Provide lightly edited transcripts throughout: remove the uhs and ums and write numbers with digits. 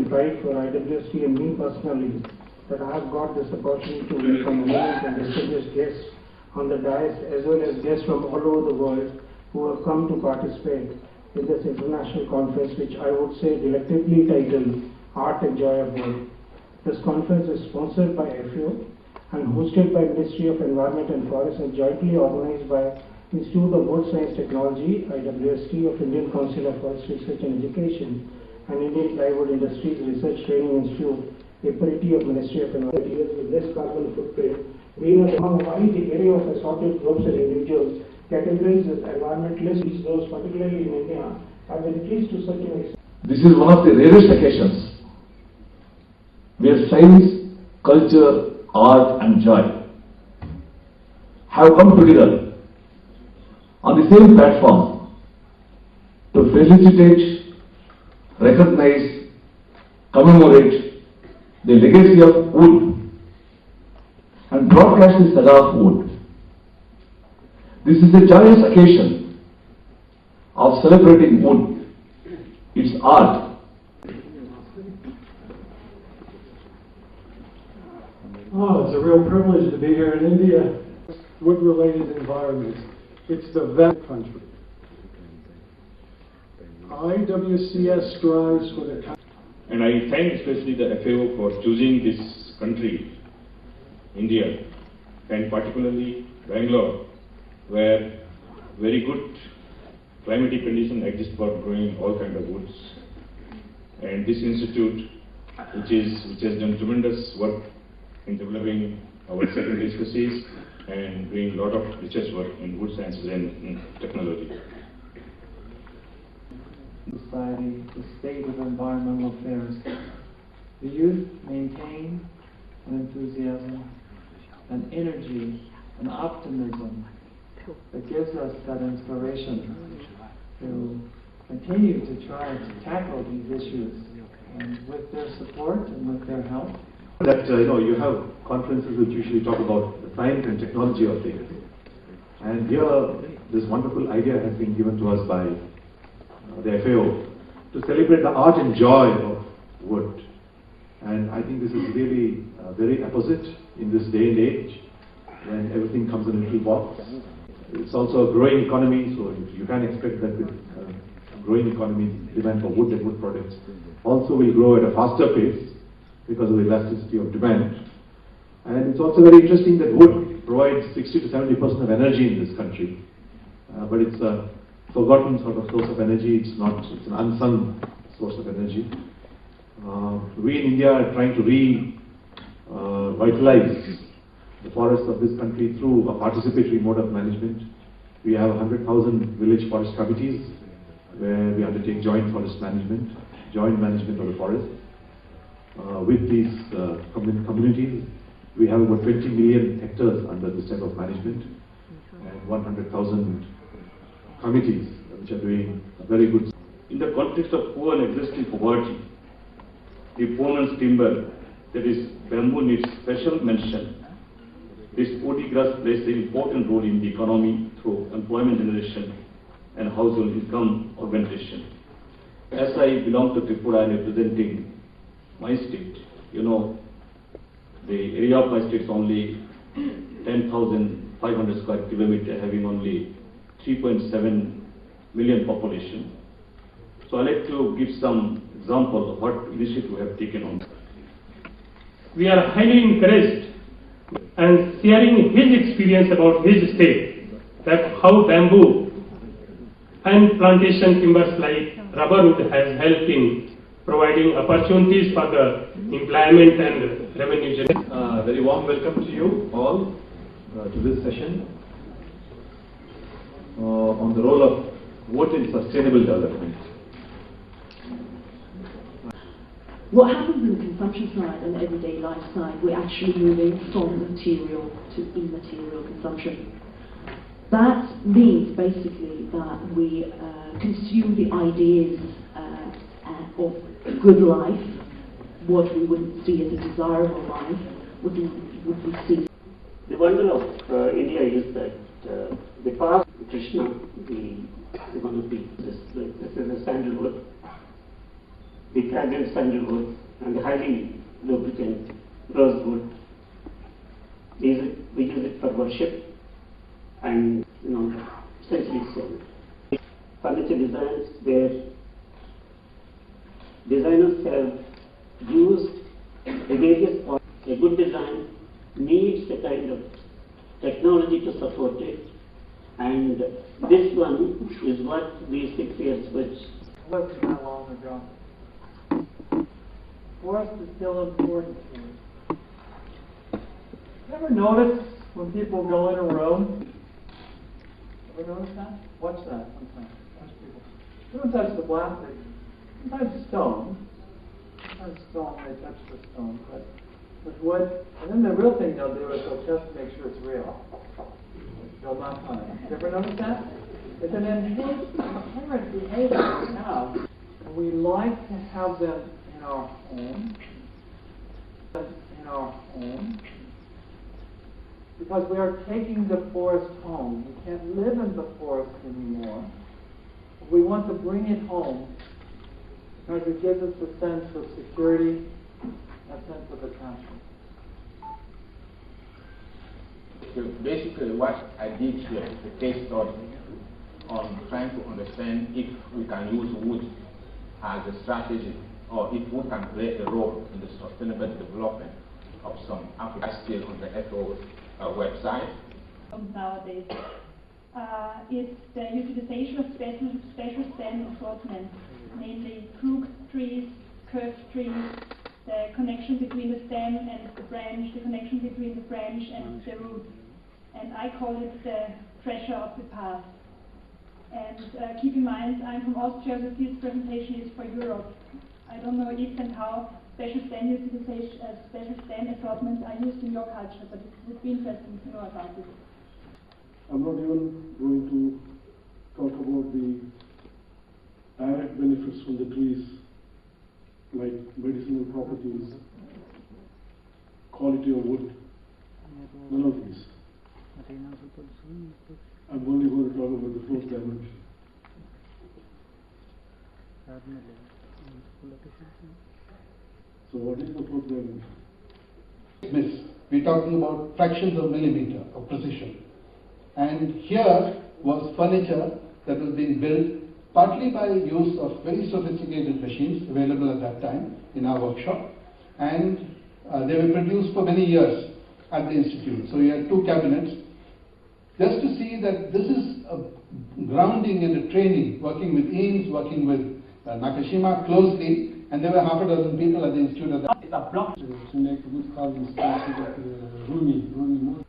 and pride for IWST and me personally that I have got this opportunity to welcome eminent and distinguished guests on the dais, as well as guests from all over the world who have come to participate in this international conference, which I would say collectively titled Art and Joy of Wood. This conference is sponsored by FAO and hosted by Ministry of Environment and Forest and jointly organized by Institute of Wood Science Technology, IWST of Indian Council of Forest Research and Education, and Indian Plywood Industries Research Training Institute, a parity of Ministry of Environment with less carbon footprint, being among wide area of assorted groups and individuals categorized as environmentalists. Those particularly in India have increased to such an extent. This is one of the rarest occasions where science, culture, art and joy have come together on the same platform to felicitate, recognize, commemorate the legacy of wood and broadcast the saga of wood. This is a joyous occasion of celebrating wood, its art. Oh, it's a real privilege to be here in India. Wood-related environments. It's the vet country. IWCS strives for the country. And I thank especially the FAO for choosing this country, India, and particularly Bangalore, where very good climatic conditions exist for growing all kinds of woods. And this institute, which has done tremendous work in developing our secondary species and doing a lot of research work in wood sciences and technology. Society, the state of environmental affairs. The youth maintain an enthusiasm, an energy, an optimism that gives us that inspiration to continue to try to tackle these issues. And with their support and with their help, that you have conferences which usually talk about the science and technology of things, and here this wonderful idea has been given to us by the FAO to celebrate the art and joy of wood. And I think this is really very apposite in this day and age when everything comes in a little box. It's also a growing economy, so you can expect that with growing economy, demand for wood and wood products also will grow at a faster pace because of the elasticity of demand. And it's also very interesting that wood provides 60 to 70% of energy in this country, but it's a forgotten sort of source of energy. It's an unsung source of energy. We in India are trying to revitalize the forests of this country through a participatory mode of management. We have 100,000 village forest committees where we undertake joint forest management, joint management of the forest. With these communities, we have about 20 million hectares under this type of management and 100,000 committees which are doing very good. In the context of poor and existing poverty, the poorman's timber, that is bamboo, needs special mention. This woody grass plays an important role in the economy through employment generation and household income augmentation. As I belong to Tripura and representing my state, the area of my state is only 10,500 square kilometer, having only 3.7 million population. So I'd like to give some example of what initiative we have taken on. We are highly encouraged and sharing his experience about his state, that how bamboo and plantation timbers like rubber wood has helped in providing opportunities for the employment and revenue generation. Very warm welcome to you all to this session on the role of wood in sustainable development. What happens in the consumption side and the everyday life side, we're actually moving from material to immaterial consumption. That means basically that we consume the ideas of good life, what we would see as a desirable life, what we see. The wonder of India is that the past Krishna, the one of this is the sandalwood. the fragrant sandalwood and the highly lubricant rosewood. We use it for worship and, essentially so. Furniture designs where designers have used the various points. A good design needs a kind of technology to support it, and this one is what these 6 years which Wasn't that long ago. Forest is still important to us. You ever notice when people go in a room? Ever notice that? Watch that sometimes. Watch people. They don't touch the plastic. Sometimes stone. Sometimes stone, they touch the stone. But with wood, and then the real thing they'll do is they'll just make sure it's real. They'll not on it. You ever notice that? It's an inherent behavior we have. And we like to have them in our home. Because we are taking the forest home. We can't live in the forest anymore. We want to bring it home because it gives us a sense of security, a sense of attachment. So basically what I did here is a case study on trying to understand if we can use wood as a strategy or if wood can play a role in the sustainable development of some Africa still on the FAO website. Nowadays, it's the utilization of special stem assortments, namely crooked trees, curved trees, the connection between the stem and the branch, the connection between the branch and the root. And I call it the treasure of the past. And keep in mind, I'm from Austria, so this presentation is for Europe. I don't know if and how special stem utilization, special stem assortments are used in your culture, but it would be interesting to know about it. I'm not even going to talk about the direct benefits from the trees, like medicinal properties, quality of wood, none of these. I'm only going to talk about the fourth dimension. So what is the fourth dimension? We're talking about fractions of millimeter of precision. And here was furniture that was being built partly by use of very sophisticated machines available at that time in our workshop. And they were produced for many years at the Institute. So we had 2 cabinets. Just to see that this is a grounding and a training, working with Eames, working with Nakashima closely, and there were half a dozen people at the Institute at that. It's a block to make wood carvings roomy. In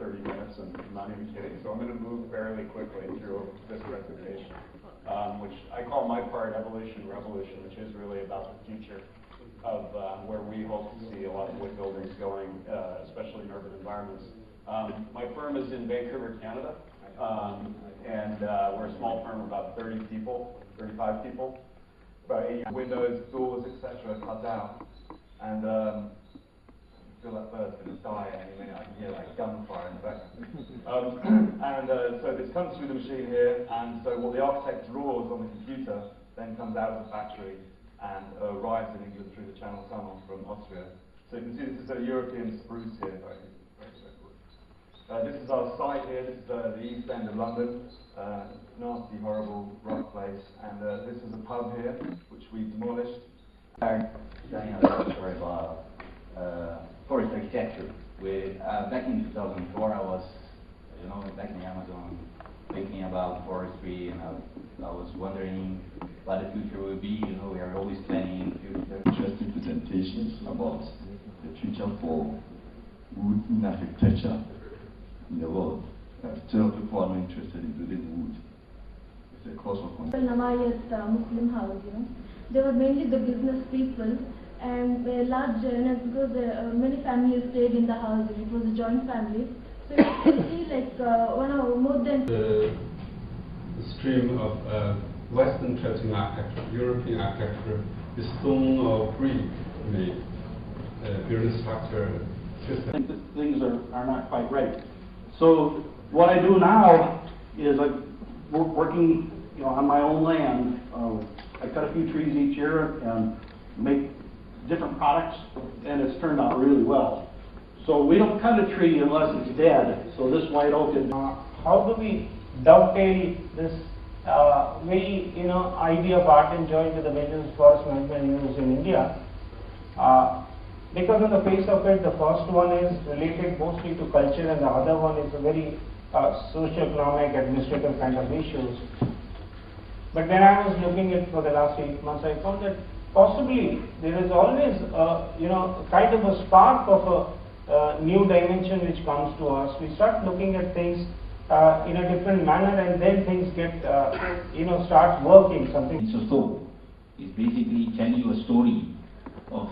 30 minutes, and I'm not even kidding. So I'm going to move fairly quickly through this presentation, which I call my part Evolution Revolution, which is really about the future of where we hope to see a lot of wood buildings going, especially in urban environments. My firm is in Vancouver, Canada, and we're a small firm of about 30 people, 35 people. About 8 windows, doors, etc. cut out, and I feel that bird's going to die any minute. I can hear like gunfire in the back. So this comes through the machine here, and so what the architect draws on the computer then comes out of the factory and arrives in England through the Channel Tunnel from Austria. So you can see this is a European spruce here. This is our site here. This is the east end of London. Nasty, horrible, rough place. And this is a pub here, which we demolished. Saying a story about forest architecture. Back in 2004, I was, back in the Amazon, thinking about forestry, and I was wondering what the future will be. We are always planning future. Interesting presentations about the future for wood in architecture in the world. Still, people are not interested in building wood. It's a cause of concern. Namayat Muslim house, They were mainly the business people, and a large, because many families stayed in the house. It was a joint family. So you can see like more than the stream of Western traditional architecture, European architecture, is stone or brick made building structure system. I think that things are not quite right. So what I do now is I'm working on my own land, I cut a few trees each year and make different products, and it's turned out really well. So we don't cut a tree unless it's dead. So this white oak is. How do we dovetail this very idea of art and joy to the business forest management use in India? Because on the face of it, the first one is related mostly to culture, and the other one is a very socio-economic, administrative kind of issues. But when I was looking at for the last 8 months, I found that possibly there is always kind of a spark of a new dimension which comes to us. We start looking at things in a different manner, and then things get start working something. So is basically telling you a story of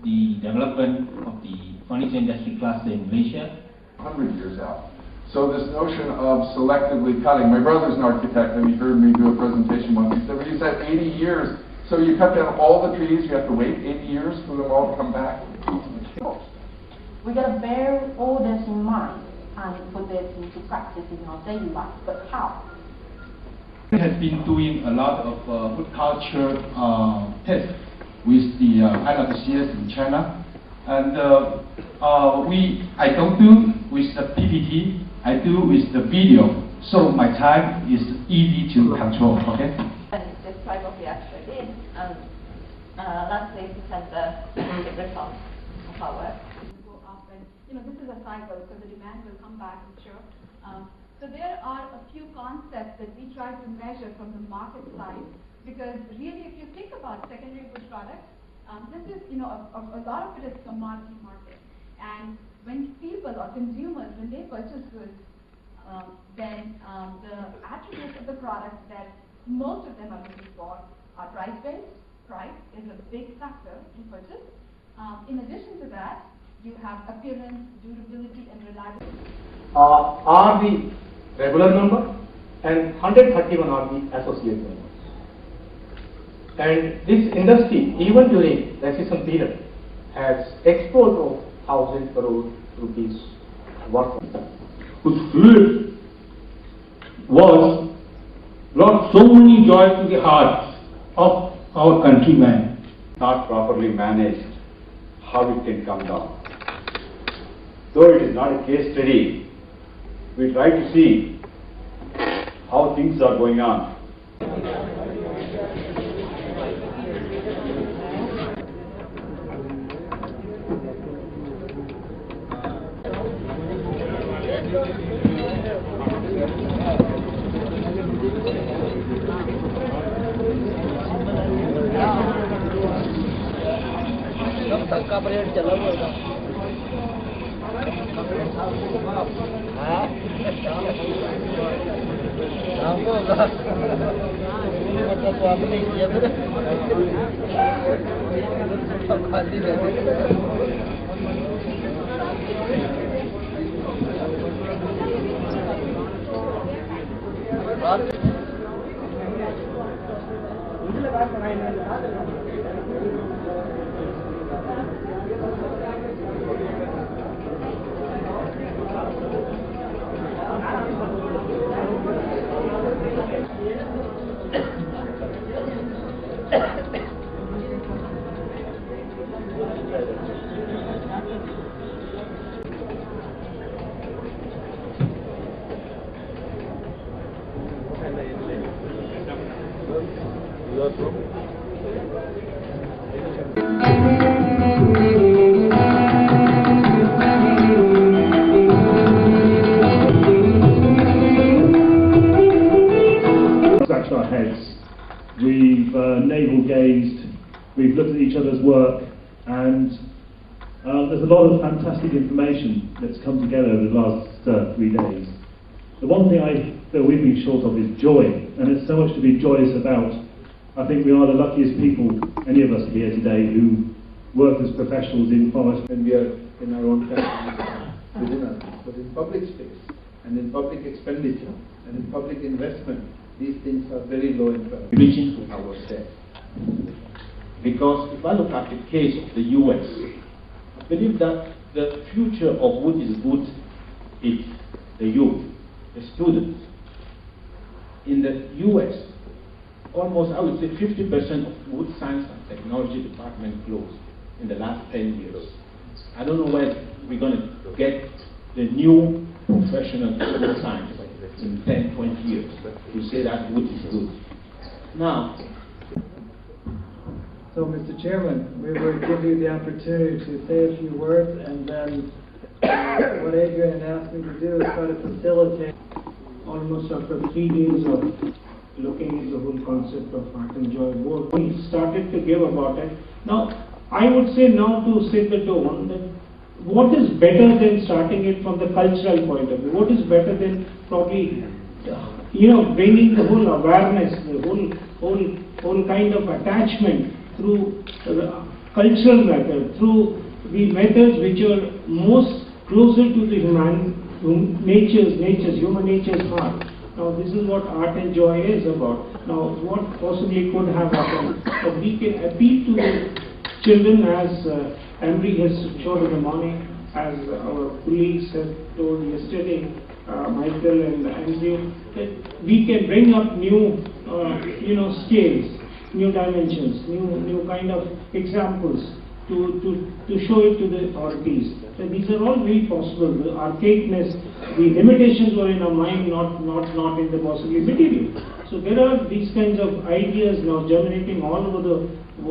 the development of the furniture industry cluster in Malaysia. 100 years out. So this notion of selectively cutting, my brother's an architect and he heard me do a presentation once. He said, well, you said 80 years, so you cut down all the trees, you have to wait 80 years for them all to come back? We got to bear all this in mind and put this into practice in our daily life, but how? We have been doing a lot of wood culture tests with the ILCS in China, and I don't do with the PPT, I do with the video, so my time is easy to control. Okay. And describe what we actually did, and lastly, present the results of our work. Go up, and this is a cycle, so the demand will come back, I'm sure. So there are a few concepts that we try to measure from the market side, because really, if you think about secondary wood products, this is, a lot of it is commodity market. And when people or consumers, when they purchase goods, then the attributes of the product that most of them are looking for are price-based. Price is a big factor in purchase. In addition to that, you have appearance, durability, and reliability. Are the regular number, and 131 are the associate numbers. And this industry, even during recession period, has export of 1,000 crore rupees worth. Whose fluid was brought so many joy to the hearts of our countrymen. Not properly managed, how it can come down. Though it is not a case study, we try to see how things are going on. Scratched our heads, we've navel gazed, we've looked at each other's work, and there's a lot of fantastic information that's come together over the last 3 days. The one thing I feel we've been short of is joy, and it's so much to be joyous about. I think we are the luckiest people, any of us here today, who work as professionals in forest. And we are in our own families within us, but in public space, and in public expenditure, and in public investment, these things are very low in price. Reaching to ourselves. Because if I look at the case of the US, I believe that the future of wood is good if the youth, the students. In the US, almost, I would say, 50% of wood science and technology department closed in the last 10 years. I don't know where we're going to get the new professional wood science in 10, 20 years to say that wood is good. Now, so, Mr. Chairman, we will give you the opportunity to say a few words, and then what Adrian asked me to do is try to facilitate. Almost after 3 days of looking at the whole concept of art and joy work, we started to give about it. Now, I would say now to set the tone that what is better than starting it from the cultural point of view? What is better than probably, bringing the whole awareness, the whole kind of attachment through cultural method, through the methods which are most closer to the human nature's heart. Now, this is what art and joy is about. Now, what possibly could have happened? But we can appeal to the children, as Emery has showed in the morning, as our colleagues have told yesterday, Michael and Andrew, that we can bring up new, scales, new dimensions, new kind of examples to show it to the authorities. So these are all very possible. The archaicness, the limitations were in our mind, not in the possibly material. So there are these kinds of ideas now germinating all over the